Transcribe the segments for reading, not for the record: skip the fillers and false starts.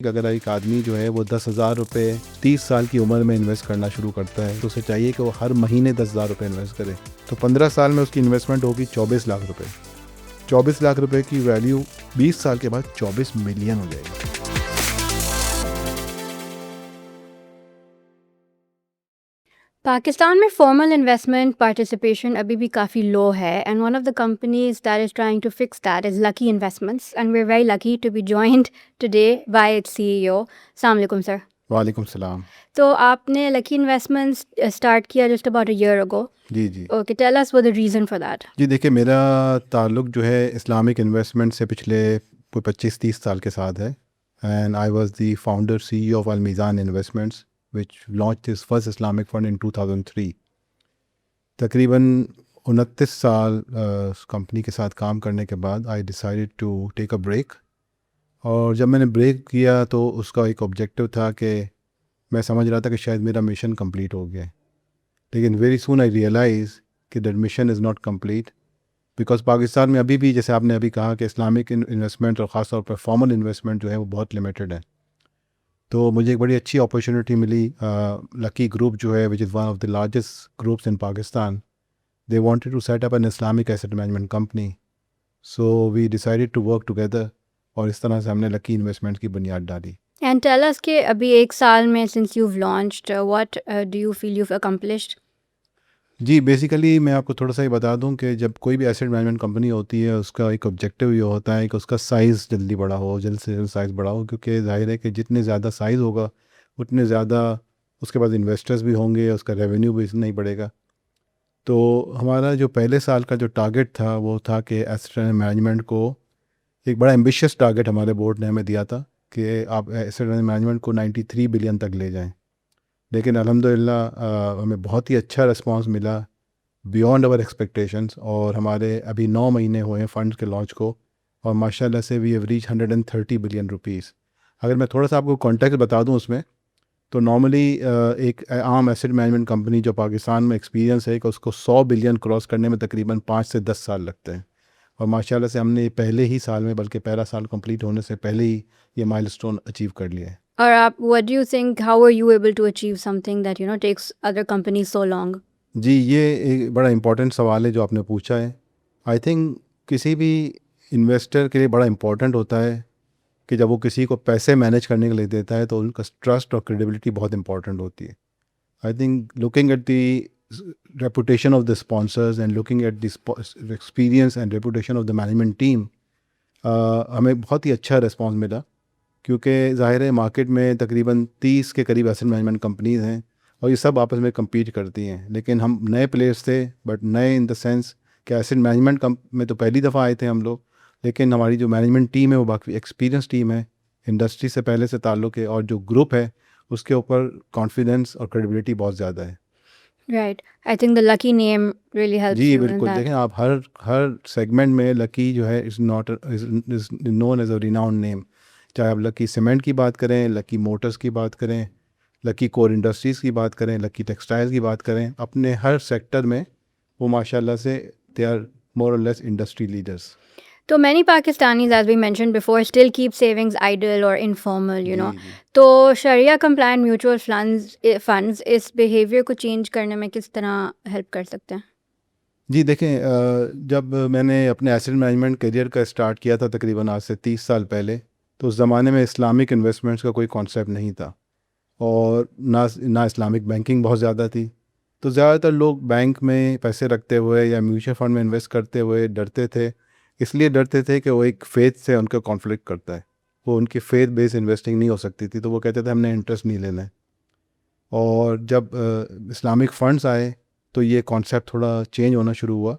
अगर एक आदमी जो है वो 10,000 रुपये 30 साल की उम्र में इन्वेस्ट करना शुरू करता है तो उसे चाहिए कि वो हर महीने 10,000 रुपये इन्वेस्ट करे। तो 15 साल में उसकी इन्वेस्टमेंट होगी 24 लाख रुपए। 24 लाख रुपए की वैल्यू 20 साल के बाद 24 मिलियन हो जाएगी। पाकिस्तान में फॉर्मल इन्वेस्टमेंट पार्टिसिपेशन अभी भी काफ़ी लो है and one of the companies that is trying to fix that is Lucky investments and we are very lucky to be joined today by its CEO. अस्सलाम वालेकुम sir. वालेकुम सलाम। तो आपने लकी इन्वेस्टमेंट्स स्टार्ट किया just about a year ago. जी जी okay, tell us what the reason for that. जी देखिए, मेरा ताल्लुक़ जो है इस्लामिक इन्वेस्टमेंट से पिछले कोई 25-30 साल के साथ है। And I was the founder CEO of Al Meezan investments which launched its first Islamic fund in 2003। तकरीबन 29 साल कंपनी के साथ काम करने के बाद I decided to take a break. और जब मैंने ब्रेक किया तो उसका एक ऑब्जेक्टिव था कि मैं समझ रहा था कि शायद मेरा मिशन कंप्लीट हो गया है। लेकिन वेरी सून आई रियलाइज़ कि that mission is not complete, because Pakistan में अभी भी, जैसे आपने अभी कहा, कि इस्लामिक इन्वेस्टमेंट और ख़ास तौर पर फॉर्मल इन्वेस्टमेंट जो है वो बहुत लिमिटेड है। तो मुझे एक बड़ी अच्छी अपॉर्चुनिटी मिली। लकी ग्रुप जो है which is one of the largest groups in Pakistan, they wanted to set up an Islamic asset management company. So we decided to work together और इस तरह से हमने लकी इन्वेस्टमेंट की बुनियाद डाली। एंड टेल अस कि अभी एक साल में since you've launched what do you feel you've accomplished? जी, बेसिकली मैं आपको थोड़ा सा ही बता दूं कि जब कोई भी एसेट मैनेजमेंट कंपनी होती है उसका एक ऑब्जेक्टिव ये होता है कि उसका साइज़ जल्दी बड़ा हो, जल्द से जल्द साइज़ बड़ा हो, क्योंकि ज़ाहिर है कि जितने ज़्यादा साइज़ होगा उतने ज़्यादा उसके पास इन्वेस्टर्स भी होंगे, उसका रेवेन्यू भी इतना ही बढ़ेगा। तो हमारा जो पहले साल का जो टारगेट था वो था कि एसेट मैनेजमेंट को, एक बड़ा एम्बिशियस टारगेट हमारे बोर्ड ने हमें दिया था कि आप एसेट मैनेजमेंट को 93 बिलियन तक ले जाएं। लेकिन अल्हम्दुलिल्लाह हमें बहुत ही अच्छा रिस्पांस मिला, बियॉन्ड आवर एक्सपेक्टेशंस। और हमारे अभी 9 महीने हुए हैं फंड के लॉन्च को, और माशाल्लाह से we have reach 130 billion rupees. अगर मैं थोड़ा सा आपको कॉन्टेक्स्ट बता दूं उसमें, तो नॉर्मली एक आम एसेट मैनेजमेंट कंपनी जो पाकिस्तान में एक्सपीरियंस है कि उसको 100 बिलियन क्रॉस करने में तकरीबन 5 से 10 साल लगते हैं। और माशाल्लाह से हमने पहले ही साल में, बल्कि पहला साल कंप्लीट होने से पहले ही ये माइलस्टोन अचीव कर लिया है। और आप what do you think how are you able to achieve something that takes other companies so long? जी, ये एक बड़ा इम्पोर्टेंट सवाल है जो आपने पूछा है। आई थिंक किसी भी इन्वेस्टर के लिए बड़ा इम्पोर्टेंट होता है कि जब वो किसी को पैसे मैनेज करने के लिए देता है तो उनका ट्रस्ट और क्रेडिबिलिटी बहुत इंपॉर्टेंट होती है। I think looking at the reputation of the sponsors and looking at the experience and reputation of the management team, हमें बहुत ही अच्छा रिस्पांस मिला। क्योंकि ज़ाहिर है मार्केट में तकरीबन 30 के करीब एसेट मैनेजमेंट कंपनीज हैं और ये सब आपस में compete करती हैं। लेकिन हम नए प्लेयर्स थे, बट नए इन द सेंस कि एसेट मैनेजमेंट में तो पहली दफ़ा आए थे हम लोग। लेकिन हमारी जो मैनेजमेंट टीम है वो बाकी एक्सपीरियंस टीम है, इंडस्ट्री से पहले से ताल्लुक़ है, और जो ग्रुप है उसके ऊपर कॉन्फिडेंस और क्रेडिबिलिटी बहुत ज़्यादा है। Right. I think the lucky name really helps ji you in बिल्कुल, that. देखें आप हर हर सेगमेंट में लकी जो है is not is known as a renowned name. चाहे आप लकी सीमेंट की बात करें, लकी मोटर्स की बात करें, लकी कोर इंडस्ट्रीज़ की बात करें, लकी टेक्सटाइल्स की बात करें, अपने हर सेक्टर में वो माशाल्लाह से दे आर मोर और less industry leaders. So many Pakistanis, as we mentioned before, still keep savings idle or informal. जी जी तो Sharia compliant mutual funds इस behavior को change करने में किस तरह help कर सकते हैं? जी देखें, जब मैंने अपने एसेट मैनेजमेंट करियर का स्टार्ट किया था तकरीबन आज से 30 साल पहले, तो उस ज़माने में इस्लामिक इन्वेस्टमेंट्स का कोई कॉन्सेप्ट नहीं था, और ना इस्लामिक बैंकिंग बहुत ज़्यादा थी। तो ज़्यादातर लोग बैंक में पैसे रखते हुए या म्यूचुअल फंड में इन्वेस्ट करते हुए डरते थे। इसलिए डरते थे कि वो एक फ़ेथ से उनका कॉन्फ्लिक्ट करता है, वो उनकी फ़ेथ बेस्ड इन्वेस्टिंग नहीं हो सकती थी, तो वो कहते थे हमने इंटरेस्ट नहीं लेना है। और जब इस्लामिक फ़ंड्स आए तो ये कॉन्सेप्ट थोड़ा चेंज होना शुरू हुआ,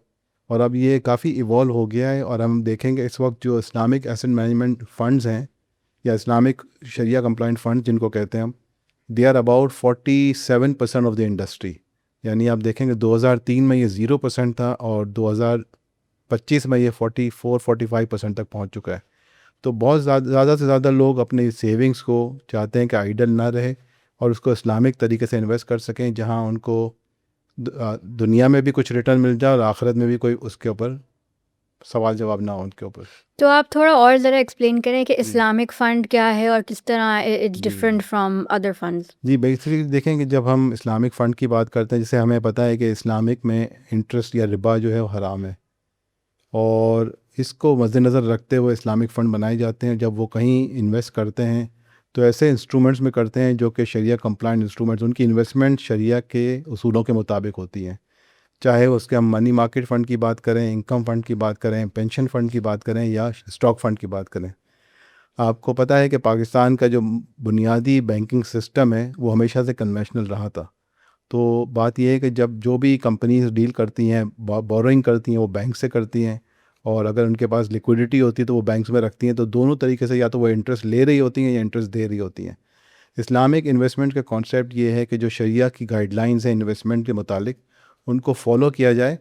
और अब ये काफ़ी इवॉल्व हो गया है। और हम देखेंगे इस वक्त जो इस्लामिक एसेट मैनेजमेंट फ़ंड्स हैं या इस्लामिक शरिया कंप्लाइंट फ़ंड जिनको कहते हैं हम, they are about 47% of the industry. यानी आप देखेंगे 2003 में ये 0% था और 2025 में ये 44-45% तक पहुंच चुका है। तो बहुत ज़्यादा से ज़्यादा लोग अपनी सेविंग्स को चाहते हैं कि आइडल ना रहे और उसको इस्लामिक तरीके से इन्वेस्ट कर सकें, जहां उनको दुनिया में भी कुछ रिटर्न मिल जाए और आखिरत में भी कोई उसके ऊपर सवाल जवाब ना हो उनके ऊपर। तो आप थोड़ा और ज़रा एक्सप्लेन करें कि जी इस्लामिक फ़ंड क्या है और किस तरह इट्स जी डिफरेंट फ्रॉम अदर फंड्स? जी बेसिकली देखें कि जब हम इस्लामिक फ़ंड की बात करते हैं, जैसे हमें पता है कि इस्लामिक में इंटरेस्ट या रिबा जो है वो हराम है, और इसको मद्देनज़र रखते हुए इस्लामिक फ़ंड बनाए जाते हैं। जब वो कहीं इन्वेस्ट करते हैं तो ऐसे इंस्ट्रूमेंट्स में करते हैं जो कि शरिया कंप्लाइंट इंस्ट्रूमेंट्स, उनकी इन्वेस्टमेंट शरिया के उसूलों के मुताबिक होती हैं। चाहे उसके हम मनी मार्केट फ़ंड की बात करें, इनकम फ़ंड की बात करें, पेंशन फ़ंड की बात करें या स्टॉक फ़ंड की बात करें। आपको पता है कि पाकिस्तान का जो बुनियादी बैंकिंग सिस्टम है वो हमेशा से कन्वेंशनल रहा था। तो बात यह है कि जब जो भी कंपनीज डील करती हैं, बोरोइंग करती हैं, वो बैंक से करती हैं, और अगर उनके पास लिक्विडिटी होती है तो वो बैंक्स में रखती हैं। तो दोनों तरीके से या तो वो इंटरेस्ट ले रही होती हैं या इंटरेस्ट दे रही होती हैं। इस्लामिक इन्वेस्टमेंट का कॉन्सेप्ट ये है कि जो शरिया की गाइडलाइंस हैं इन्वेस्टमेंट के मुतालिक, उनको फॉलो किया जाए।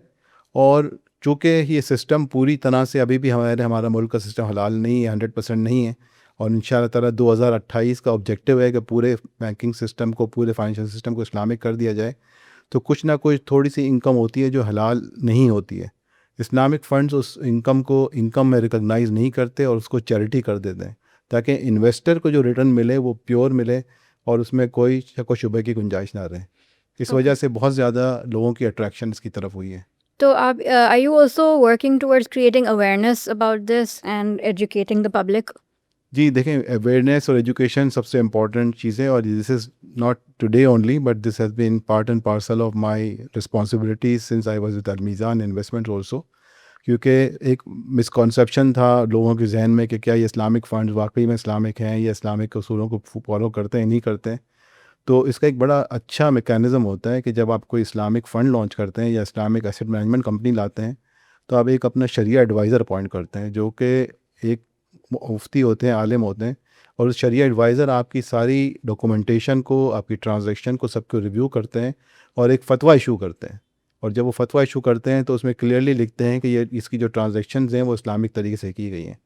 और चूँकि ये सिस्टम पूरी तरह से अभी भी हमारा मुल्क का सिस्टम हलाल नहीं है, 100% नहीं है, और इंशाअल्लाह ताला 2028 का ऑब्जेक्टिव है कि पूरे बैंकिंग सिस्टम को, पूरे फाइनेंशियल सिस्टम को इस्लामिक कर दिया जाए। तो कुछ ना कुछ थोड़ी सी इनकम होती है जो हलाल नहीं होती है। इस्लामिक फ़ंड्स उस इनकम को इनकम में रिकॉग्नाइज़ नहीं करते और उसको चैरिटी कर देते हैं, ताकि इन्वेस्टर को जो रिटर्न मिले वो प्योर मिले और उसमें कोई शक व शुबे की गुंजाइश ना रहे। इस ओके। वजह से बहुत ज़्यादा लोगों की अट्रैक्शन इसकी तरफ हुई है। तो आप are you also working towards creating awareness about this and educating the public? जी देखें, अवेयरनेस और एजुकेशन सबसे इम्पॉर्टेंट चीज़ है, और this is not today only, but this has been part and parcel of my responsibilities since I was with Al Meezan investment also. क्योंकि एक misconception था लोगों के जहन में कि क्या ये इस्लामिक फ़ंड वाकई में इस्लामिक हैं या इस्लामिक उसूलों को फॉलो करते हैं, नहीं करते हैं। तो इसका एक बड़ा अच्छा मेकैनिज़्म होता है कि जब आप कोई इस्लामिक फ़ंड लॉन्च करते हैं या इस्लामिक एसेट मैनेजमेंट कंपनी लाते हैं, तो आप एक अपना शरिया एडवाइज़र अपॉइंट करते हैं, जो कि एक मुफ्ती होते हैं, आलिम होते हैं। और उस शरिया एडवाइज़र आपकी सारी डॉक्यूमेंटेशन को, आपकी ट्रांजैक्शन को, सबको रिव्यू करते हैं और एक फ़तवा इशू करते हैं। और जब वो फ़तवा इशू करते हैं तो उसमें क्लियरली लिखते हैं कि ये इसकी जो ट्रांजैक्शंस हैं वो इस्लामिक तरीके से की गई हैं।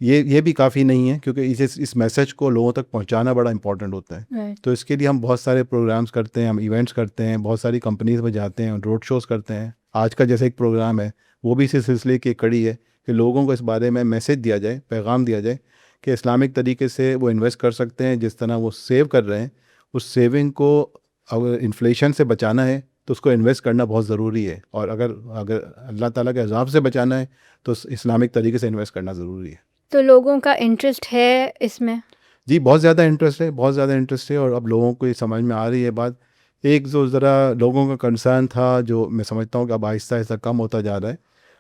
ये भी काफ़ी नहीं है, क्योंकि इस मैसेज को लोगों तक पहुंचाना बड़ा इंपॉर्टेंट होता है। राइट। तो इसके लिए हम बहुत सारे प्रोग्राम्स करते हैं, हम इवेंट्स करते हैं, बहुत सारी कंपनीज में जाते हैं, रोड शोज़ करते हैं। आज का जैसे एक प्रोग्राम है, वो भी इसी सिलसिले की एक कड़ी है कि लोगों को इस बारे में मैसेज दिया जाए, पैगाम दिया जाए कि इस्लामिक तरीके से वो इन्वेस्ट कर सकते हैं। जिस तरह वो सेव कर रहे हैं, उस सेविंग को अगर इन्फ्लेशन से बचाना है तो उसको इन्वेस्ट करना बहुत ज़रूरी है, और अगर अगर अल्लाह ताला के अज़ाब से बचाना है तो इस्लामिक तरीके से इन्वेस्ट करना ज़रूरी है। तो लोगों का इंटरेस्ट है इसमें? जी, बहुत ज़्यादा इंटरेस्ट है, बहुत ज़्यादा इंटरेस्ट है, और अब लोगों को ये समझ में आ रही है बात। एक जो ज़रा लोगों का कंसर्न था, जो मैं समझता हूँ कि अब आहिस्ता-आहिस्ता कम होता जा रहा है,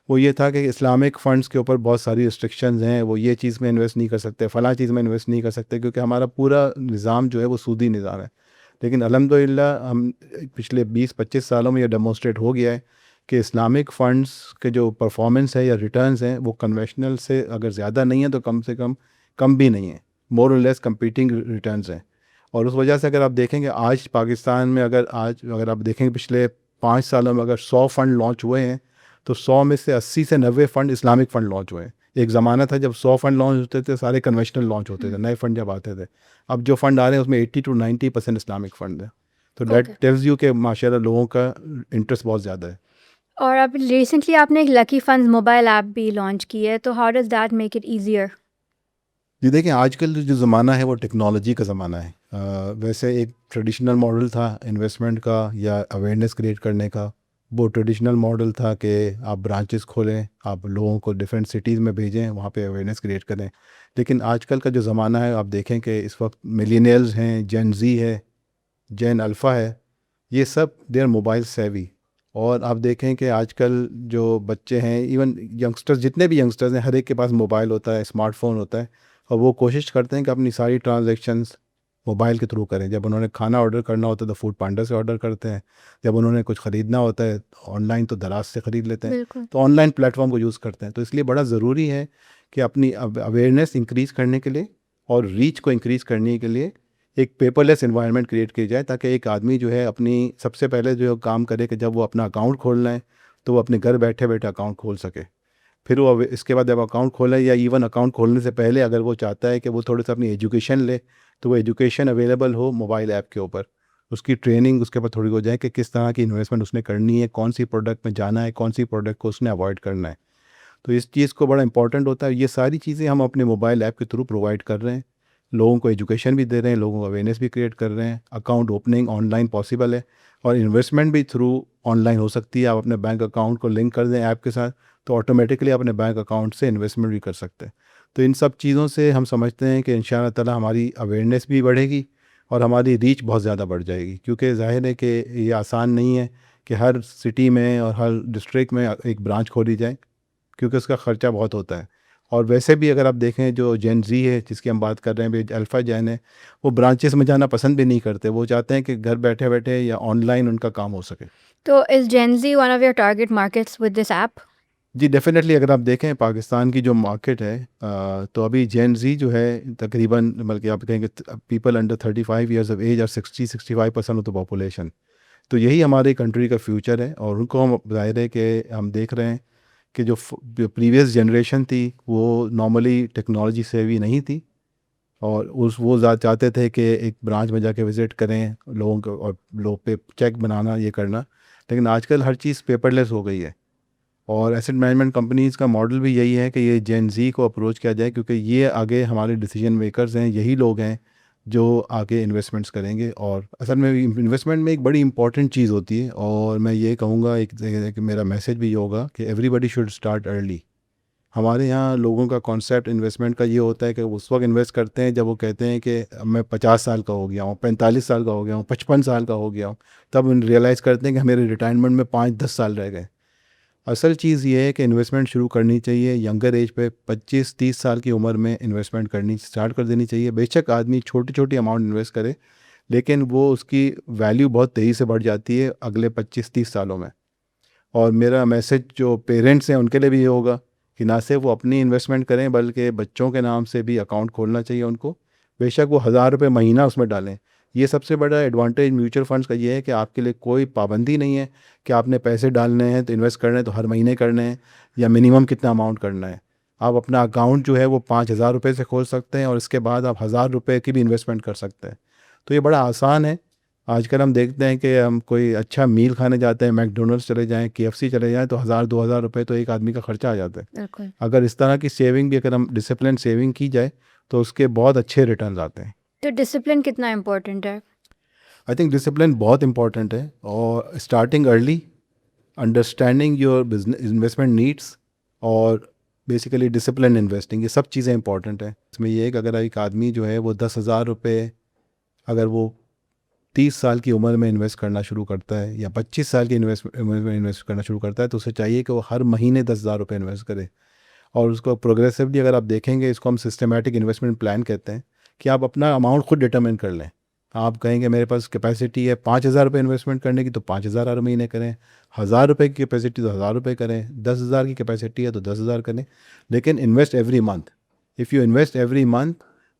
वो ये था कि इस्लामिक फ़ंड्स के ऊपर बहुत सारी रिस्ट्रिक्शंस हैं, वो ये चीज़ में इन्वेस्ट नहीं कर सकते, फ़लाँ चीज़ में इन्वेस्ट नहीं कर सकते, क्योंकि हमारा पूरा निज़ाम जो है वो सूदी निज़ाम है। लेकिन अल्हम्दुलिल्लाह हम पिछले 20-25 सालों में ये डेमोंस्ट्रेट हो गया है कि इस्लामिक फ़ंड्स के जो परफॉर्मेंस है या रिटर्न्स हैं, वो कन्वेंशनल से अगर ज़्यादा नहीं है तो कम से कम भी नहीं है, मोर और लेस कंपीटिंग रिटर्न्स हैं। और उस वजह से अगर आप देखेंगे आज पाकिस्तान में, अगर आप देखेंगे पिछले 5 सालों में अगर 100 फ़ंड लॉन्च हुए हैं, तो 100 में से 80 से 90 फ़ंड इस्लामिक फ़ंड लॉन्च हुए हैं। एक ज़माना था जब 100 फ़ंड लॉन्च होते थे, सारे कन्वेंशनल लॉन्च होते थे, नए फ़ंड जब आते थे। अब जो फ़ंड आ रहे हैं उसमें 80 टू 90% इस्लामिक फ़ंड है। तो दैट ओके। टेल्स यू कि माशाल्लाह लोगों का इंटरेस्ट बहुत ज़्यादा है। और अब रिसेंटली आपने एक लकी फंड्स मोबाइल ऐप भी लॉन्च की है, तो how does that make it easier? जी देखिए, आजकल जो ज़माना है वो टेक्नोलॉजी का ज़माना है। वैसे एक ट्रेडिशनल मॉडल था इन्वेस्टमेंट का या अवेयरनेस क्रिएट करने का। वो ट्रेडिशनल मॉडल था कि आप ब्रांचेस खोलें, आप लोगों को डिफरेंट सिटीज़ में भेजें, वहाँ पे अवेयरनेस क्रिएट करें। लेकिन आजकल का जो ज़माना है, आप देखें कि इस वक्त मिलेनियल्स हैं, जेन ज़ी है, जेन अल्फ़ा है, ये सब दे आर मोबाइल सेवी। और आप देखें कि आजकल जो बच्चे हैं, इवन यंगस्टर्स, जितने भी यंगस्टर्स हैं, हर एक के पास मोबाइल होता है, स्मार्टफ़ोन होता है, और वो कोशिश करते हैं कि अपनी सारी ट्रांजैक्शंस मोबाइल के थ्रू करें। जब उन्होंने खाना ऑर्डर करना होता है तो फूड पांडा से ऑर्डर करते हैं, जब उन्होंने कुछ ख़रीदना होता है ऑनलाइन तो दराज से ख़रीद लेते हैं। बिल्कुल। तो ऑनलाइन प्लेटफॉर्म को यूज़ करते हैं। तो इसलिए बड़ा ज़रूरी है कि अपनी अवेयरनेस इंक्रीज़ करने के लिए और रीच को इंक्रीज़ करने के लिए एक पेपरलेस इन्वायरमेंट क्रिएट की जाए, ताकि एक आदमी जो है अपनी सबसे पहले जो काम करे कि जब वो अपना अकाउंट खोलना है तो वो अपने घर बैठे बैठे अकाउंट खोल सके। फिर वो इसके बाद जब अकाउंट खोले, या इवन अकाउंट खोलने से पहले अगर वो चाहता है कि वो थोड़ा सा अपनी एजुकेशन ले, तो वो एजुकेशन अवेलेबल हो मोबाइल ऐप के ऊपर। उसकी ट्रेनिंग उसके ऊपर थोड़ी हो जाए कि किस तरह की इन्वेस्टमेंट उसने करनी है, कौन सी प्रोडक्ट में जाना है, कौन सी प्रोडक्ट को उसने अवॉइड करना है। तो इस चीज़ को बड़ा इंपॉर्टेंट होता है। ये सारी चीज़ें हम अपने मोबाइल ऐप के थ्रू प्रोवाइड कर रहे हैं, लोगों को एजुकेशन भी दे रहे हैं, लोगों को अवेयरनेस भी क्रिएट कर रहे हैं। अकाउंट ओपनिंग ऑनलाइन पॉसिबल है और इन्वेस्टमेंट भी थ्रू ऑनलाइन हो सकती है। आप अपने बैंक अकाउंट को लिंक कर दें ऐप के साथ, तो ऑटोमेटिकली अपने बैंक अकाउंट से इन्वेस्टमेंट भी कर सकते हैं। तो इन सब चीज़ों से हम समझते हैं कि इंशाअल्लाह ताला हमारी अवेयरनेस भी बढ़ेगी और हमारी रीच बहुत ज़्यादा बढ़ जाएगी, क्योंकि ज़ाहिर है कि ये आसान नहीं है कि हर सिटी में और हर डिस्ट्रिक्ट में एक ब्रांच खोली जाए, क्योंकि उसका ख़र्चा बहुत होता है। और वैसे भी अगर आप देखें, जो जेन ज़ी है जिसकी हम बात कर रहे हैं, भी अल्फ़ा जेन है, वो ब्रांचेस में जाना पसंद भी नहीं करते। वो चाहते हैं कि घर बैठे-बैठे या ऑनलाइन उनका काम हो सके। तो is Gen Z one of your target markets with this app? जी, डेफ़िनेटली अगर आप देखें पाकिस्तान की जो मार्केट है, तो अभी जेन ज़ी जो है तकरीबन, बल्कि आप कहेंगे people under 35 years of age और 60-65% ऑफ द पॉपुलेशन। तो यही हमारी कंट्री का फ्यूचर है और उनको हम, ज़ाहिर है कि हम देख रहे हैं कि जो प्रीवियस जनरेशन थी वो नॉर्मली टेक्नोलॉजी सेवी नहीं थी और वो चाहते थे कि एक ब्रांच में जाके विज़िट करें लोगों को और लोग पे चेक बनाना, ये करना। लेकिन आजकल हर चीज़ पेपरलेस हो गई है और एसेट मैनेजमेंट कंपनीज़ का मॉडल भी यही है कि ये जेन ज़ी को अप्रोच किया जाए, क्योंकि ये आगे हमारे डिसीजन मेकर्स हैं, यही लोग हैं जो आगे इन्वेस्टमेंट्स करेंगे। और असल में इन्वेस्टमेंट में एक बड़ी इंपॉर्टेंट चीज़ होती है और मैं ये कहूँगा, एक मेरा मैसेज भी ये होगा कि एवरीबडी शुड स्टार्ट अर्ली। हमारे यहाँ लोगों का कॉन्सेप्ट इन्वेस्टमेंट का ये होता है कि उस वक्त इन्वेस्ट करते हैं जब वो कहते हैं कि अब मैं 50 साल का हो गया हूँ, 45 साल का हो गया हूँ, 55 साल का हो गया हूँ। तब रियलाइज़ करते हैं कि मेरे रिटायरमेंट में 5-10 साल रह गए। असल चीज़ ये है कि इन्वेस्टमेंट शुरू करनी चाहिए यंगर एज पे, 25-30 साल की उम्र में इन्वेस्टमेंट करनी स्टार्ट कर देनी चाहिए। बेशक आदमी छोटी छोटी अमाउंट इन्वेस्ट करे, लेकिन वो उसकी वैल्यू बहुत तेज़ी से बढ़ जाती है अगले 25-30 सालों में। और मेरा मैसेज जो पेरेंट्स हैं उनके लिए भी ये होगा कि ना सिर्फ वो अपनी इन्वेस्टमेंट करें, बल्कि बच्चों के नाम से भी अकाउंट खोलना चाहिए उनको। बेशक वो 1000 रुपये महीना उसमें डालें। ये सबसे बड़ा एडवांटेज म्यूचुअल फंड्स का ये है कि आपके लिए कोई पाबंदी नहीं है कि आपने पैसे डालने हैं तो इन्वेस्ट करने हैं तो हर महीने करने हैं या मिनिमम कितना अमाउंट करना है। आप अपना अकाउंट जो है वो 5000 रुपये से खोल सकते हैं और इसके बाद आप 1000 रुपये की भी इन्वेस्टमेंट कर सकते हैं। तो ये बड़ा आसान है। आजकल हम देखते हैं कि हम कोई अच्छा मील खाने जाते हैं, मैकडोनल्ड्स चले जाएं, KFC चले जाएं, तो 1000-2000 रुपये तो एक आदमी का खर्चा आ जाता है। बिल्कुल। अगर इस तरह की सेविंग भी, अगर हम डिसिप्लिन सेविंग की जाए, तो उसके बहुत अच्छे रिटर्न आते हैं। तो डिसिप्लिन कितना इम्पोर्टेंट है? आई थिंक डिसिप्लिन बहुत इंपॉर्टेंट है और starting early, understanding your business investment needs और बेसिकली डिसिप्लिन इन्वेस्टिंग, ये सब चीज़ें इंपॉर्टेंट हैं। इसमें यह है कि अगर एक आदमी जो है वो 10,000 रुपये अगर वो 30 साल की उम्र में इन्वेस्ट करना शुरू करता है या 25 साल की उम्र में इन्वेस्ट करना शुरू करता है, तो उसे चाहिए कि वो हर महीने 10,000 रुपये इन्वेस्ट करे। और उसको प्रोग्रेसिवली अगर आप देखेंगे, इसको हम सिस्टमेटिक इन्वेस्टमेंट प्लान कहते हैं, कि आप अपना अमाउंट खुद डिटरमिन कर लें। आप कहेंगे मेरे पास कैपेसिटी है 5,000 रुपये इन्वेस्टमेंट करने की, तो 5,000 हर महीने करें। 1,000 रुपये की कैपेसिटी तो 1,000 रुपये करें। 10,000 की कैपेसिटी है तो 10,000 करें, लेकिन invest every month. If you invest every month,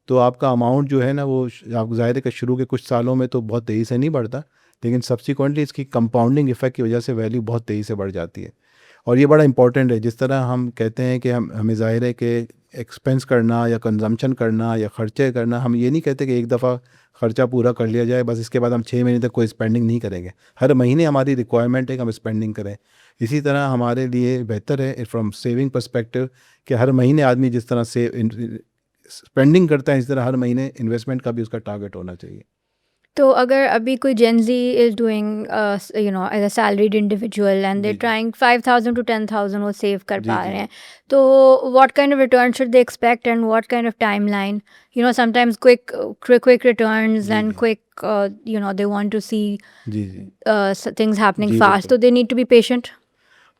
तो आपका अमाउंट जो है ना, वो आप ज़ाहिर है कि शुरू के कुछ सालों में तो बहुत तेज़ी से नहीं बढ़ता, लेकिन सब्सिक्वेंटली इसकी कंपाउंडिंग इफेक्ट की वजह से वैल्यू बहुत तेज़ी से बढ़ जाती है। और ये बड़ा इंपॉर्टेंट है। जिस तरह हम कहते हैं कि हमें ज़ाहिर है कि एक्सपेंस करना या कंजम्पशन करना या ख़र्चे करना, हम ये नहीं कहते कि एक दफ़ा ख़र्चा पूरा कर लिया जाए बस, इसके बाद हम 6 महीने तक कोई स्पेंडिंग नहीं करेंगे। हर महीने हमारी रिक्वायरमेंट है कि हम स्पेंडिंग करें। इसी तरह हमारे लिए बेहतर है फ्रॉम सेविंग पर्सपेक्टिव कि हर महीने आदमी जिस तरह से स्पेंडिंग करता है, इस तरह हर महीने इन्वेस्टमेंट का भी उसका टारगेट होना चाहिए। तो अगर अभी कोई Gen Z is doing as a salaried individual and they जी, जी। ट्राइंग 5,000 to 10,000 वो सेव कर जी, पा जी, रहे जी। हैं, तो what kind of return should they expect and what kind of timeline? Sometimes quick returns जी, and जी। quick, they want to see जी, जी। things happening जी, fast, बिल्कुल। so they need to be patient.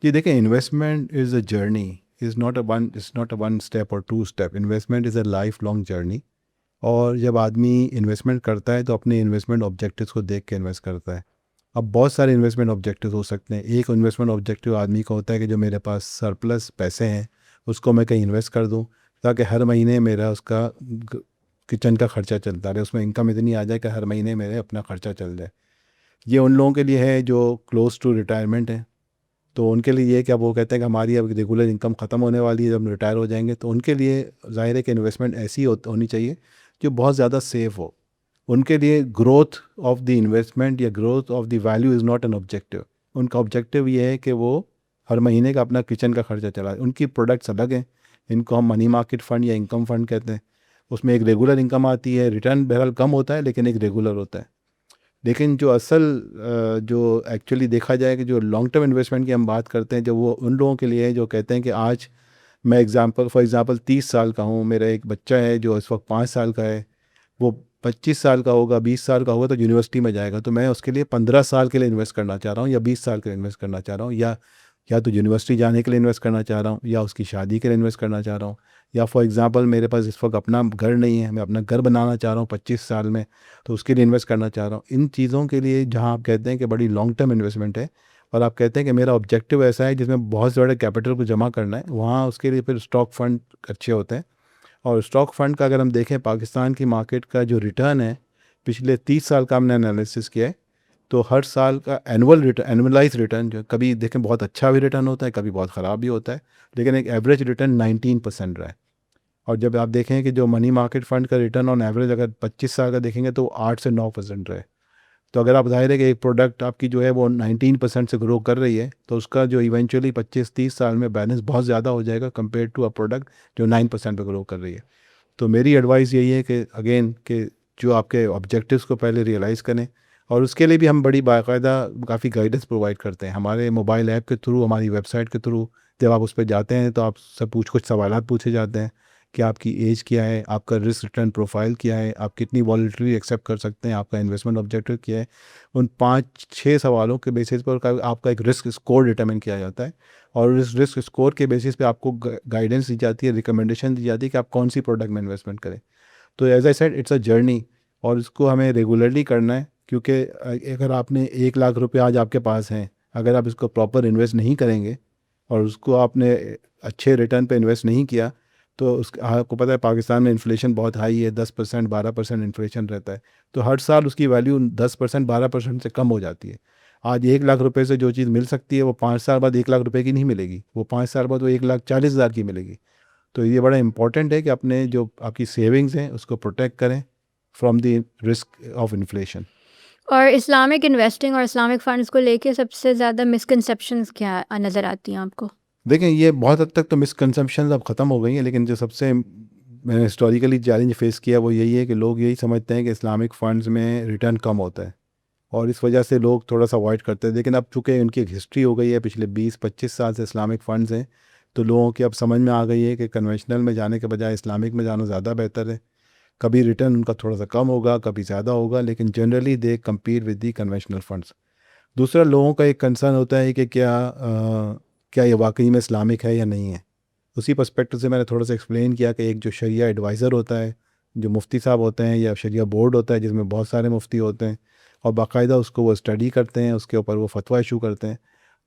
जी, देखिए, investment is a journey, is not a one step और two step. Investment is a life long journey. और जब आदमी इन्वेस्टमेंट करता है तो अपने इन्वेस्टमेंट ऑब्जेक्टिव्स को देख के इन्वेस्ट करता है। अब बहुत सारे इन्वेस्टमेंट ऑब्जेक्टिव्स हो सकते हैं। एक इन्वेस्टमेंट ऑब्जेक्टिव आदमी का होता है कि जो मेरे पास सरप्लस पैसे हैं उसको मैं कहीं इन्वेस्ट कर दूं, ताकि हर महीने मेरा उसका किचन का खर्चा चलता रहे, उसमें इनकम इतनी आ जाए कि हर महीने मेरे अपना खर्चा चल जाए। ये उन लोगों के लिए है जो क्लोज टू रिटायरमेंट है। तो उनके लिए ये, क्या वो कहते हैं कि हमारी अब रेगुलर इनकम ख़त्म होने वाली है, जब हम रिटायर हो जाएंगे, तो उनके लिए ज़ाहिर है कि इन्वेस्टमेंट ऐसी होनी चाहिए जो बहुत ज़्यादा सेफ हो। उनके लिए ग्रोथ ऑफ द इन्वेस्टमेंट या growth of the value is not an objective. उनका ऑब्जेक्टिव ये है कि वो हर महीने का अपना किचन का खर्चा चला। उनकी प्रोडक्ट्स अलग हैं, इनको हम मनी मार्केट फ़ंड या इनकम फ़ंड कहते हैं। उसमें एक रेगुलर इनकम आती है, रिटर्न बहरहाल कम होता है लेकिन एक रेगुलर होता है। लेकिन जो असल जो एक्चुअली देखा जाए कि जो लॉन्ग टर्म इन्वेस्टमेंट की हम बात करते हैं, जो वो उन लोगों के लिए है जो कहते हैं कि आज मैं फॉर एग्ज़ाम्पल 30 साल का हूँ, मेरा एक बच्चा है जो इस वक्त 5 साल का है, वो 25 साल का होगा, 20 साल का होगा तो यूनिवर्सिटी में जाएगा, तो मैं उसके लिए 15 साल के लिए इन्वेस्ट करना चाह रहा हूँ या 20 साल के लिए इन्वेस्ट करना चाह रहा हूँ, या तो यूनिवर्सिटी जाने के लिए इन्वेस्ट करना चाह रहा हूँ, या उसकी शादी के लिए इन्वेस्ट करना चाह रहा हूँ, या फॉर एग्ज़ाम्पल मेरे पास इस वक्त अपना घर नहीं है, मैं अपना घर बनाना चाह रहा हूँ 25 साल में, तो उसके लिए इन्वेस्ट करना चाह रहा हूँ। इन चीज़ों के लिए जहाँ आप कहते हैं कि बड़ी लॉन्ग टर्म इन्वेस्टमेंट है और आप कहते हैं कि मेरा ऑब्जेक्टिव ऐसा है जिसमें बहुत ज़्यादा कैपिटल को जमा करना है, वहाँ उसके लिए फिर स्टॉक फंड अच्छे होते हैं। और स्टॉक फंड का अगर हम देखें पाकिस्तान की मार्केट का जो रिटर्न है, पिछले 30 साल का हमने एनालिसिस किया है, तो हर साल का एनुअलाइज रिटर्न जो कभी देखें बहुत अच्छा भी रिटर्न होता है, कभी बहुत ख़राब भी होता है, लेकिन एक एवरेज रिटर्न 19% रहा है। और जब आप देखें कि जो मनी मार्केट फ़ंड का रिटर्न ऑन एवरेज अगर 25 साल का देखेंगे तो 8 से 9% रहे। तो अगर आप ज़ाहिर है कि एक प्रोडक्ट आपकी जो है वो 19% से ग्रो कर रही है, तो उसका जो इवेंचुअली 25-30 साल में बैलेंस बहुत ज़्यादा हो जाएगा कंपेयर टू अ प्रोडक्ट जो 9% पे ग्रो कर रही है। तो मेरी एडवाइस यही है कि अगेन कि जो आपके ऑब्जेक्टिव्स को पहले रियलाइज़ करें, और उसके लिए भी हम बड़ी बाकायदा काफ़ी गाइडेंस प्रोवाइड करते हैं हमारे मोबाइल ऐप के थ्रू, हमारी वेबसाइट के थ्रू। जब आप उस पर जाते हैं तो आप सब कुछ सवालात पूछे जाते हैं कि आपकी एज क्या है, आपका रिस्क रिटर्न प्रोफाइल क्या है, आप कितनी वॉलेटिलिटी एक्सेप्ट कर सकते हैं, आपका इन्वेस्टमेंट ऑब्जेक्टिव क्या है। उन 5-6 सवालों के बेसिस पर आपका एक रिस्क स्कोर डिटरमिन किया जाता है, और इस रिस्क स्कोर के बेसिस पे आपको गाइडेंस दी जाती है, रिकमेंडेशन दी जाती है कि आप कौन सी प्रोडक्ट में इन्वेस्टमेंट करें। तो as I said it's a journey, और इसको हमें रेगुलरली करना है, क्योंकि अगर आपने 1 लाख रुपये आज आपके पास हैं, अगर आप इसको प्रॉपर इन्वेस्ट नहीं करेंगे और उसको आपने अच्छे रिटर्न पे इन्वेस्ट नहीं किया, तो उस आपको पता है पाकिस्तान में इन्फ्लेशन बहुत हाई है, 10% 12% इन्फ्लेशन रहता है। तो हर साल उसकी वैल्यू 10% 12% से कम हो जाती है। आज 1 लाख रुपए से जो चीज़ मिल सकती है वो 5 साल बाद 1 लाख रुपए की नहीं मिलेगी, वो 5 साल बाद वो 1,40,000 की मिलेगी। तो ये बड़ा इंपॉर्टेंट है कि अपने जो आपकी सेविंग्स हैं उसको प्रोटेक्ट करें from the risk of inflation. और इस्लामिक इन्वेस्टिंग और इस्लामिक फंड्स को लेके सबसे ज़्यादा मिसकंसेप्शंस क्या नज़र आती हैं आपको? देखें, ये बहुत हद तक तो मिसकंसेप्शन अब ख़त्म हो गई हैं, लेकिन जो सबसे मैंने हिस्टोरिकली चैलेंज फेस किया वो यही है कि लोग यही समझते हैं कि इस्लामिक फ़ंड्स में रिटर्न कम होता है, और इस वजह से लोग थोड़ा सा अवॉइड करते हैं। लेकिन अब चूँकि उनकी एक हिस्ट्री हो गई है, पिछले 20-25 साल से इस्लामिक फ़ंड्स हैं, तो लोगों की अब समझ में आ गई है कि कन्वेंशनल में जाने के बजाय इस्लामिक में जाना ज़्यादा बेहतर है। कभी रिटर्न उनका थोड़ा सा कम होगा, कभी ज़्यादा होगा, लेकिन generally they compete with the conventional funds. दूसरा, लोगों का एक कंसर्न होता है कि क्या ये वाकई में इस्लामिक है या नहीं है। उसी पर्सपेक्टिव से मैंने थोड़ा सा एक्सप्लेन किया कि एक जो शरिया एडवाइज़र होता है, जो मुफ्ती साहब होते हैं, या शरिया बोर्ड होता है जिसमें बहुत सारे मुफ्ती होते हैं, और बाकायदा उसको वो स्टडी करते हैं, उसके ऊपर वो फतवा इशू करते हैं,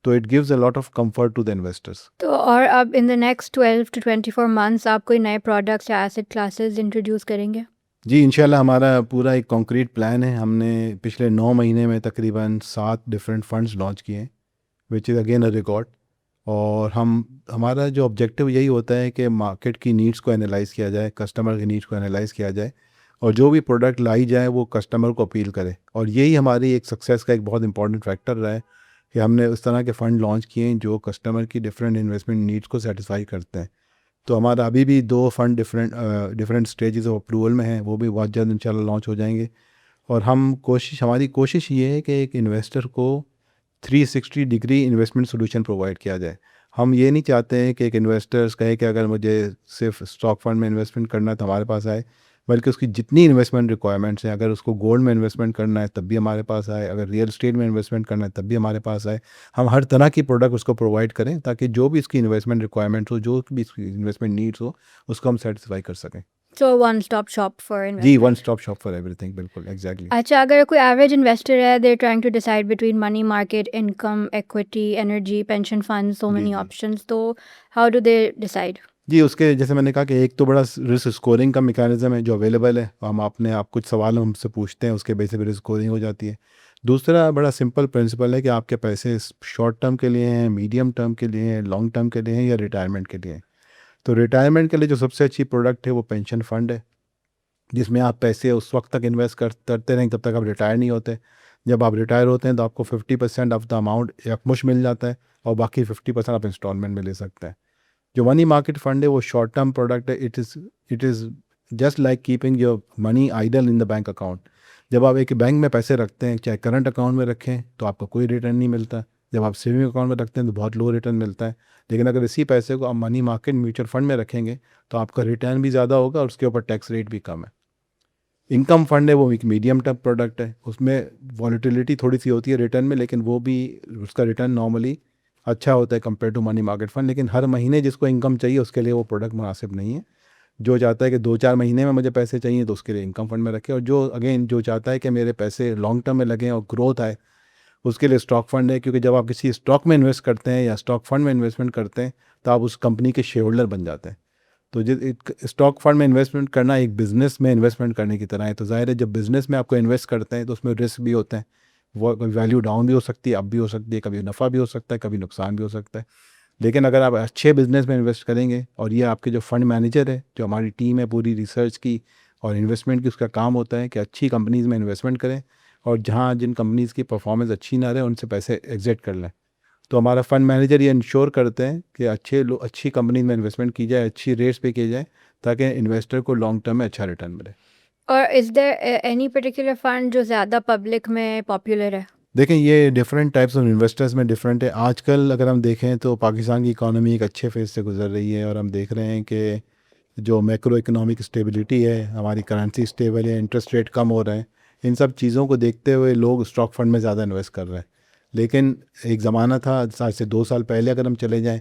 तो it gives a lot of comfort to the investors. तो और अब in the next 12 to 24 months आप कोई नए प्रोडक्ट्स या एसेट क्लासेस इंट्रोड्यूस करेंगे? जी, इंशाल्लाह हमारा पूरा एक कॉन्क्रीट प्लान है। हमने पिछले 9 महीने में तकरीबन 7 डिफरेंट फंड्स लॉन्च किए हैं, which is again a record. और हमारा जो ऑब्जेक्टिव यही होता है कि मार्केट की नीड्स को एनालाइज़ किया जाए, कस्टमर की नीड्स को एनालाइज़ किया जाए, और जो भी प्रोडक्ट लाई जाए वो कस्टमर को अपील करे। और यही हमारी एक सक्सेस का एक बहुत इंपॉर्टेंट फैक्टर रहा है कि हमने उस तरह के फ़ंड लॉन्च किए हैं जो कस्टमर की डिफरेंट इन्वेस्टमेंट नीड्स को सेटिस्फाई करते हैं। तो हमारा अभी भी 2 fund different stages of approval में हैं, वो भी बहुत जल्द इंशाल्लाह लॉन्च हो जाएंगे। और हमारी कोशिश ये है कि एक इन्वेस्टर को 360 डिग्री इन्वेस्टमेंट सॉल्यूशन प्रोवाइड किया जाए। हम ये नहीं चाहते हैं कि एक इन्वेस्टर्स कहे कि अगर मुझे सिर्फ स्टॉक फंड में इन्वेस्टमेंट करना है तो हमारे पास आए, बल्कि उसकी जितनी इन्वेस्टमेंट रिक्वायरमेंट्स हैं, अगर उसको गोल्ड में इन्वेस्टमेंट करना है तब भी हमारे पास आए, अगर रियल एस्टेट में इन्वेस्टमेंट करना है तब भी हमारे पास आए। हम हर तरह की प्रोडक्ट उसको प्रोवाइड करें ताकि जो भी इसकी इन्वेस्टमेंट रिक्वायरमेंट्स हो, जो भी इसकी इन्वेस्टमेंट नीड्स हो, उसको हम सेटिस्फाई कर सकें। So one stop shop for जी, one investment. Stop shop for everything, बिल्कुल, एग्जैक्टली। अच्छा, अगर कोई एवरेज इन्वेस्टर है, they are trying to decide between money market, income, equity, energy, pension fund, so जी मेनी जी ऑप्शंस, तो हाउ डू दे डिसाइड? जी, उसके जैसे मैंने कहा कि एक तो बड़ा रिस्क स्कोरिंग का मैकेनिज्म है जो अवेलेबल है। हम अपने आप कुछ सवाल हमसे पूछते हैं, उसके बेसिस पे रिस्क स्कोरिंग हो जाती है। दूसरा बड़ा सिंपल प्रिंसिपल है कि आपके पैसे शॉर्ट टर्म के लिए हैं, मीडियम टर्म के लिए हैं, लॉन्ग टर्म के लिए हैं, या रिटायरमेंट के लिए हैं। तो रिटायरमेंट के लिए जो सबसे अच्छी प्रोडक्ट है वो पेंशन फ़ंड है, जिसमें आप पैसे उस वक्त तक इन्वेस्ट करते रहें जब तक आप रिटायर नहीं होते। जब आप रिटायर होते हैं तो आपको 50% ऑफ द अमाउंट एकमुश्त मिल जाता है और बाकी 50% आप इंस्टॉलमेंट में ले सकते हैं। जो मनी मार्केट फंड है वो शॉर्ट टर्म प्रोडक्ट है। It is just like keeping your money idle in the bank account. जब आप एक बैंक में पैसे रखते हैं, चाहे करंट अकाउंट में रखें तो आपको कोई रिटर्न नहीं मिलता, जब आप सेविंग अकाउंट में रखते हैं तो बहुत लो रिटर्न मिलता है। लेकिन अगर इसी पैसे को आप मनी मार्केट म्यूचुअल फंड में रखेंगे तो आपका रिटर्न भी ज़्यादा होगा और उसके ऊपर टैक्स रेट भी कम है। इनकम फंड है वो एक मीडियम टर्म प्रोडक्ट है, उसमें वॉलीटिलिटी थोड़ी सी होती है रिटर्न में, लेकिन वो भी उसका रिटर्न नॉर्मली अच्छा होता है compare to money market fund. लेकिन हर महीने जिसको इनकम चाहिए उसके लिए वो प्रोडक्ट मुनासिब नहीं है। जो चाहता है कि 2-4 महीने में मुझे पैसे चाहिए तो उसके लिए इनकम फंड में रखे, और जो चाहता है कि मेरे पैसे लॉन्ग टर्म में लगें और ग्रोथ आए उसके लिए स्टॉक फंड है। क्योंकि जब आप किसी स्टॉक में इन्वेस्ट करते हैं या स्टॉक फंड में इन्वेस्टमेंट करते हैं तो आप उस कंपनी के शेयर होल्डर बन जाते हैं। तो स्टॉक फंड में इन्वेस्टमेंट करना एक बिज़नेस में इन्वेस्टमेंट करने की तरह है। तो ज़ाहिर है जब बिज़नेस में आपको इन्वेस्ट करते हैं तो उसमें रिस्क भी होते हैं, वो वैल्यू डाउन भी हो सकती है, अप भी हो सकती है, कभी नफ़ा भी हो सकता है, कभी नुकसान भी हो सकता है। लेकिन अगर आप अच्छे बिज़नेस में इन्वेस्ट करेंगे, और ये आपके जो फंड मैनेजर है, जो हमारी टीम है पूरी रिसर्च की और इन्वेस्टमेंट की, उसका काम होता है कि अच्छी कंपनीज़ में इन्वेस्टमेंट करें और जहाँ जिन कंपनीज़ की परफॉर्मेंस अच्छी ना रहे उनसे पैसे एग्जिट कर लें। तो हमारा फ़ंड मैनेजर ये इंश्योर करते हैं कि अच्छी कंपनी में इन्वेस्टमेंट की जाए, अच्छी रेट्स पे की जाए, ताकि इन्वेस्टर को लॉन्ग टर्म में अच्छा रिटर्न मिले। और is there any particular fund जो ज़्यादा पब्लिक में पॉपुलर है? देखें, ये डिफरेंट टाइप्स ऑफ इन्वेस्टर्स में डिफरेंट है। आजकल अगर हम देखें तो पाकिस्तान की इकॉनमी एक अच्छे फेज़ से गुजर रही है और हम देख रहे हैं कि जो मैक्रो इकोनॉमिक स्टेबिलिटी है, हमारी करेंसी स्टेबल है, इंटरेस्ट रेट कम हो रहे हैं, इन सब चीज़ों को देखते हुए लोग स्टॉक फंड में ज़्यादा इन्वेस्ट कर रहे हैं। लेकिन एक ज़माना था, आज से 2 साल पहले अगर हम चले जाएं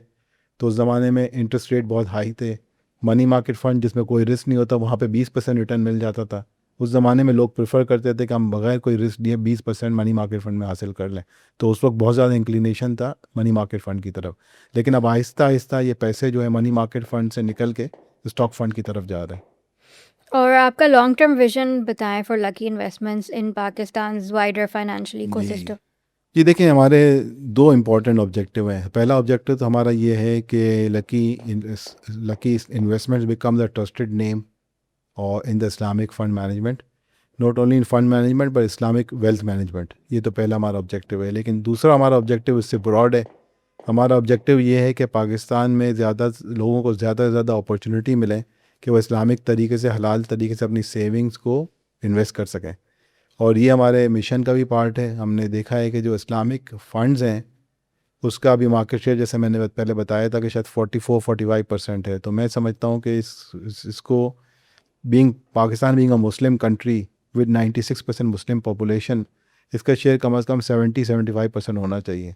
तो उस ज़माने में इंटरेस्ट रेट बहुत हाई थे। मनी मार्केट फ़ंड जिसमें कोई रिस्क नहीं होता, वहाँ पे 20% रिटर्न मिल जाता था। उस ज़माने में लोग प्रेफर करते थे कि हम बगैर कोई रिस्क लिए 20% मनी मार्केट फ़ंड में हासिल कर लें। तो उस वक्त बहुत ज़्यादा इंक्लिनेशन था मनी मार्केट फ़ंड की तरफ। लेकिन अब आहिस्ता आहिस्ता ये पैसे जो है मनी मार्केट फ़ंड से निकल के स्टॉक फंड की तरफ जा रहे हैं। और आपका लॉन्ग टर्म विज़न बताएँ for Lucky investments in Pakistan's wider financial जी। इकोसिस्टम? जी, देखिए, हमारे 2 इम्पोर्टेंट ऑब्जेक्टिव हैं। पहला ऑब्जेक्टिव तो हमारा ये है कि Lucky investments become the trusted name और in the Islamic fund management, not only in fund management but Islamic wealth management. ये तो पहला हमारा ऑब्जेक्टिव है। लेकिन दूसरा हमारा ऑब्जेक्टिव इससे ब्रॉड है। हमारा ऑब्जेक्टिव ये है कि पाकिस्तान में ज़्यादा लोगों को ज़्यादा से ज़्यादा अपॉर्चुनिटी मिले कि वो इस्लामिक तरीके से, हलाल तरीके से अपनी सेविंग्स को इन्वेस्ट कर सकें। और ये हमारे मिशन का भी पार्ट है। हमने देखा है कि जो इस्लामिक फ़ंड्स हैं उसका भी मार्केट शेयर, जैसे मैंने पहले बताया था, कि शायद 44-45% है। तो मैं समझता हूँ कि इसको Pakistan being a Muslim country with 96% Muslim population, इसका शेयर कम से कम 70-75% होना चाहिए।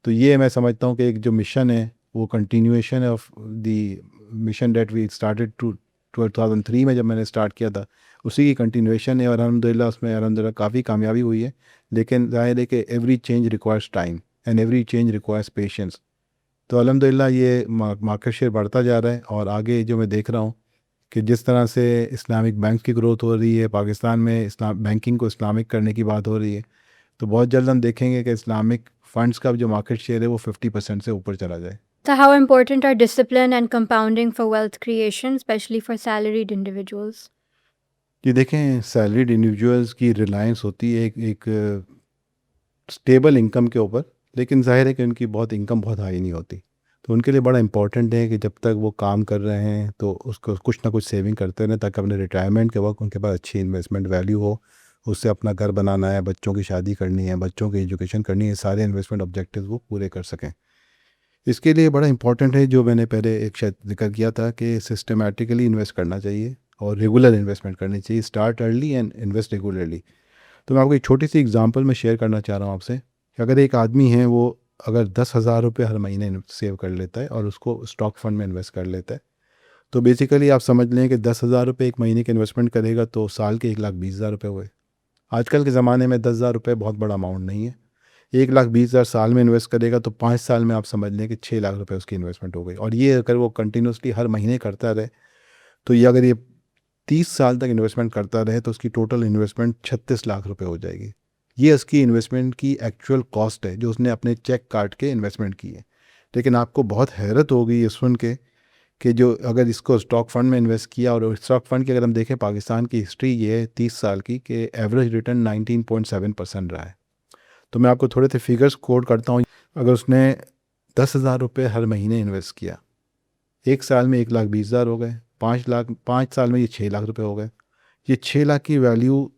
तो ये मैं समझता हूँ कि एक जो मिशन है वो कंटिन्यूएशन है of the mission that we started 2003 में, जब मैंने स्टार्ट किया था, उसी की कंटिन्यूएशन है। और अल्हम्दुलिल्लाह उसमें अल्हम्दुलिल्लाह काफ़ी कामयाबी हुई है। लेकिन ज़ाहिर है कि every change requires time and every change requires patience. तो अल्हम्दुलिल्लाह ये मार्केट शेयर बढ़ता जा रहा है। और आगे जो मैं देख रहा हूँ कि जिस तरह से इस्लामिक बैंक की ग्रोथ हो रही है, पाकिस्तान में इस्लाम बैंकिंग को इस्लामिक करने की बात हो रही है, तो बहुत जल्द हम देखेंगे कि इस्लामिक फ़ंड्स का जो मार्केट शेयर है वो 50% से ऊपर चला जाए। So how important are discipline and compounding for wealth creation, especially for salaried individuals? ये देखें, सैलरीड इंडिविजुअल्स की रिलायंस होती है एक स्टेबल इनकम के ऊपर, लेकिन ज़ाहिर है कि उनकी इनकम बहुत हाई नहीं होती। तो उनके लिए बड़ा इंपॉर्टेंट है कि जब तक वो काम कर रहे हैं तो उसको कुछ ना कुछ सेविंग करते रहें, ताकि अपने रिटायरमेंट के वक्त उनके पास अच्छी इन्वेस्टमेंट वैल्यू हो। उससे अपना घर बनाना है, बच्चों की शादी करनी है, बच्चों की एजुकेशन करनी है, सारे इन्वेस्टमेंट ऑब्जेक्टिव्स वो पूरे कर सकें। इसके लिए बड़ा इंपॉर्टेंट है, जो मैंने पहले एक शायद जिक्र किया था, कि सिस्टमेटिकली इन्वेस्ट करना चाहिए और रेगुलर इन्वेस्टमेंट करनी चाहिए। Start early and invest regularly. तो मैं आपको एक छोटी सी एग्जांपल में शेयर करना चाह रहा हूँ आपसे कि अगर एक आदमी है, वो अगर 10,000 रुपये हर महीने सेव कर लेता है और उसको स्टॉक फंड में इन्वेस्ट कर लेता है, तो बेसिकली आप समझ लें कि 10,000 रुपये एक महीने के इन्वेस्टमेंट करेगा तो साल के 1,20,000 रुपये हुए। आजकल के ज़माने में 10,000 रुपये बहुत बड़ा अमाउंट नहीं है। 1,20,000 साल में इन्वेस्ट करेगा तो 5 साल में आप समझ लें कि 6 लाख रुपये उसकी इन्वेस्टमेंट हो गई। और ये अगर वो कंटिन्यूसली हर महीने करता रहे, तो ये अगर ये 30 साल तक इन्वेस्टमेंट करता रहे, तो उसकी टोटल इन्वेस्टमेंट 36 लाख रुपए हो जाएगी। ये उसकी इन्वेस्टमेंट की एक्चुअल कॉस्ट है जो उसने अपने चेक काट के इन्वेस्टमेंट की है। लेकिन आपको बहुत हैरत होगी ये सुन के कि जो अगर इसको स्टॉक फंड में इन्वेस्ट किया, और स्टॉक फंड की अगर हम देखें पाकिस्तान की हिस्ट्री ये है 30 साल की, कि एवरेज रिटर्न 19.7% रहा है। तो मैं आपको थोड़े से फिगर्स कोट करता हूँ। अगर उसने 10,000 रुपये हर महीने इन्वेस्ट किया, 1 साल में 1,20,000 हो गए, 5 साल में ये 6 लाख रुपए हो गए। ये 6 लाख की वैल्यू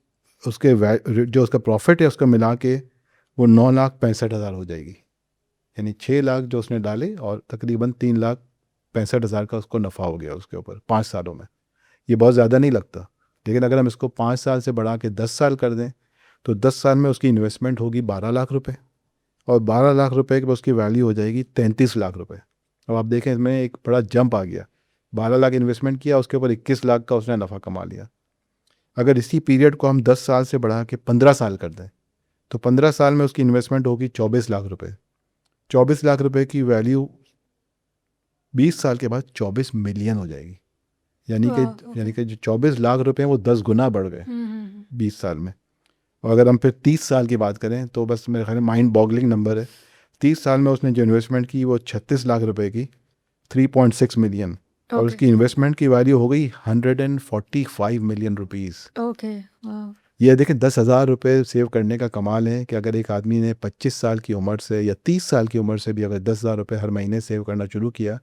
उसके जो उसका प्रॉफिट है उसका मिला के वो 9,65,000 हो जाएगी। यानी 6 लाख जो उसने डाले और तकरीबन 3,65,000 का उसको नफ़ा हो गया उसके ऊपर 5 सालों में। ये बहुत ज़्यादा नहीं लगता, लेकिन अगर हम इसको 5 साल से बढ़ा के 10 साल कर दें तो 10 साल में उसकी इन्वेस्टमेंट होगी 12 लाख रुपए, और 12 लाख रुपए की उसकी वैल्यू हो जाएगी 33 लाख रुपए। अब आप देखें इसमें एक बड़ा जंप आ गया। 12 लाख इन्वेस्टमेंट किया, उसके ऊपर 21 लाख का उसने नफ़ा कमा लिया। अगर इसी पीरियड को हम 10 साल से बढ़ा के 15 साल कर दें तो 15 साल में उसकी इन्वेस्टमेंट होगी 24 लाख रुपए। 24 लाख रुपए की वैल्यू 20 साल के बाद 24 मिलियन हो जाएगी। यानी कि Wow, okay. यानी कि जो 24 लाख रुपए हैं वो 10 गुना बढ़ गए Mm-hmm. 20 साल में। और अगर हम फिर 30 साल की बात करें तो बस मेरे ख्याल में माइंड बॉगलिंग नंबर है। 30 साल में उसने जो इन्वेस्टमेंट की वो 36 लाख रुपए की, 3.6 मिलियन, और Okay. उसकी इन्वेस्टमेंट की वैल्यू हो गई 145 मिलियन रुपीज़। Okay. Wow. ये देखें 10,000 रुपये सेव करने का कमाल है कि अगर एक आदमी ने 25 साल की उम्र से या 30 साल की उम्र से भी अगर 10,000 रुपये हर महीने सेव करना शुरू किया,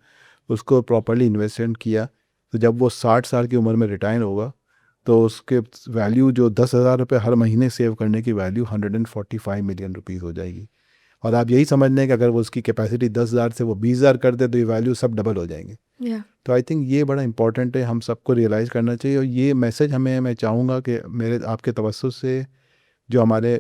उसको प्रॉपरली इन्वेस्टमेंट किया, तो जब वो 60 साल की उम्र में रिटायर होगा तो उसके वैल्यू जो 10,000 रुपये हर महीने सेव करने की वैल्यू 145 मिलियन रुपीज़ हो जाएगी। और आप यही समझ लें कि अगर वो उसकी कैपेसिटी 10,000 से वो 20,000 कर दे तो ये वैल्यू सब डबल हो जाएंगे। Yeah. तो आई थिंक ये बड़ा इंपॉर्टेंट है, हम सबको रियलाइज़ करना चाहिए। और ये मैसेज मैं चाहूँगा कि मेरे आपके तवज्जुह से जो हमारे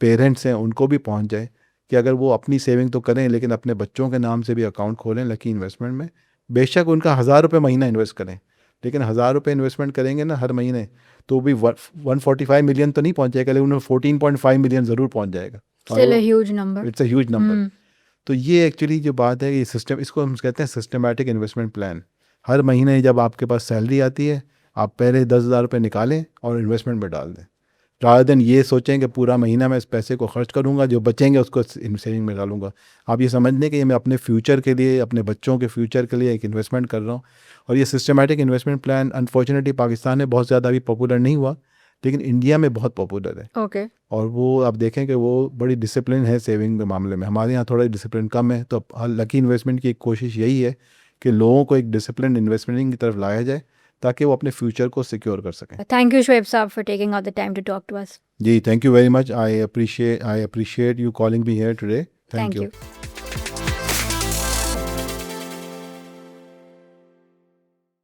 पेरेंट्स हैं उनको भी पहुँच जाए कि अगर वो अपनी सेविंग तो करें लेकिन अपने बच्चों के नाम से भी अकाउंट खोलें लकी इन्वेस्टमेंट में। बेशक उनका 1,000 रुपये महीना इन्वेस्ट करें, लेकिन 1,000 रुपये इन्वेस्टमेंट करेंगे ना हर महीने तो भी 145 मिलियन तो नहीं पहुँच जाएगा, लेकिन 14.5 मिलियन ज़रूर पहुँच जाएगा। Still a huge number. It's a huge number. तो ये एक्चुअली जो बात है, ये सिस्टम, इसको हम कहते हैं सिस्टमेटिक इन्वेस्टमेंट प्लान। हर महीने जब आपके पास सैलरी आती है आप पहले 10,000 रुपये निकालें और इन्वेस्टमेंट में डाल दें, रादर देन ये सोचें कि पूरा महीना मैं इस पैसे को खर्च करूंगा, जो बचेंगे उसको सेविंग में डालूंगा। आप ये समझ लें कि ये मैं अपने फ्यूचर के लिए, अपने बच्चों के फ्यूचर के लिए एक इन्वेस्टमेंट कर रहा हूँ। और ये systematic investment plan unfortunately Pakistan में बहुत ज़्यादा अभी पॉपुलर नहीं हुआ, लेकिन इंडिया में बहुत पॉपुलर है। Okay. और वो आप देखें कि वो बड़ी डिसिप्लिन है सेविंग के मामले में। हमारे यहाँ थोड़ा डिसिप्लिन कम है, तो लकी इन्वेस्टमेंट की एक कोशिश यही है कि लोगों को एक डिसिप्लिन इन्वेस्टमेंट की तरफ लाया जाए ताकि वो अपने फ्यूचर को सिक्योर कर सकें। Thank you, Shoaib Saab, for taking out the time to talk to us. जी, thank you very much. I appreciate you calling me here today. Thank Thank you. you.